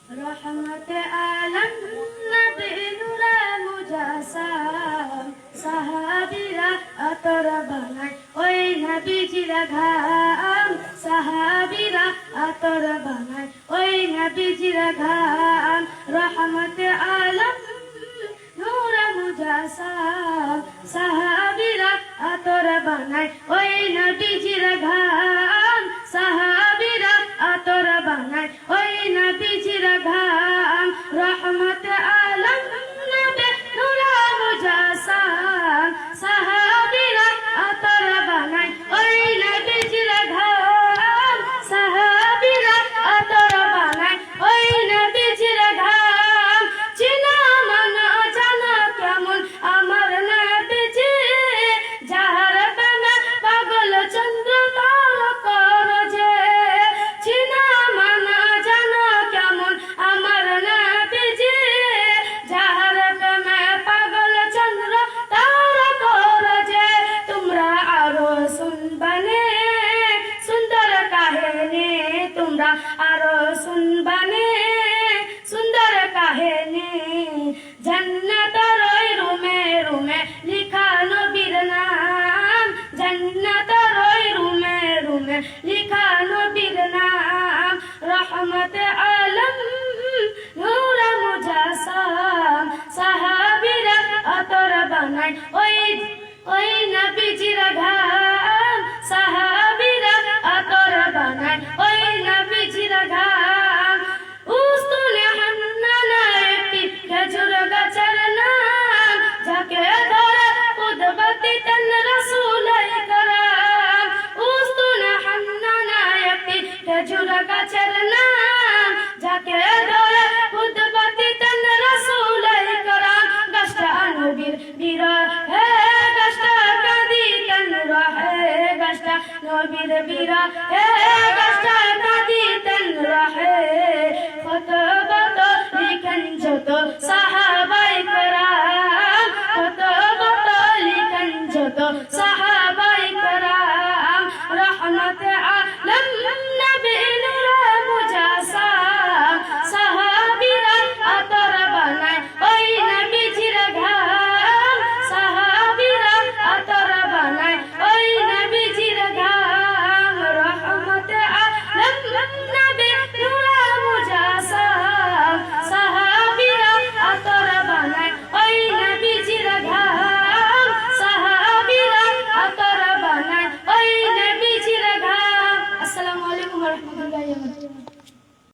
রহমতে আলম নবী নূরে মুজাসসাম সাহাবীরা আতর বানায় ওই নবীজির ঘাম সাহাবীরা আতর বানায় ওই নবীজির ঘাম রহমতে আলম নূরে মুজাসসাম সাহাবীরা আতর বানায় ওই নবীজির ঘাম সাহাবীরা আতর বানায় ওই নবীজির ঘাম রহমতে আলম নবী নূরে মুজাসসাম সাহাবীরা আতর বানায় ওই নবীজির ঘাম সাহাবীরা আতর বানায় ওই নবীজির ঘাম চিনা মানা জানা কেমন আমার নবীজি যাহার প্রেমে পাগল চন্দ্র তারকার যে চিনা মানা জানা কেমন আমার নবীজি যাহার প্রেমে পাগল চন্দ্র তারকার যে তোমরা আরো শুনবানে সুন্দর কাহিনী তোমরা আরো শুনবানে সুন্দর কাহিনী জান্নাতের ওই রুমে রুমে লিখা নবীর নাম জান্নাতের ওই রুমে রুমে লিখা নবীর নাম রহমতে আলম নূরে মুজাসসাম সাহাবীরা আতর বানায় ওই নবীজির ঘাম সাহাবীরা আতর বানায় ওই নবীজির ঘাম উস্তুনে হান্নানা একটি খেজুর গাছের নাম যাকে ধরে কুদবতি তেন রাসূল کرام উস্তুনে হান্নানা একটি খেজুর গাছের নাম যাকে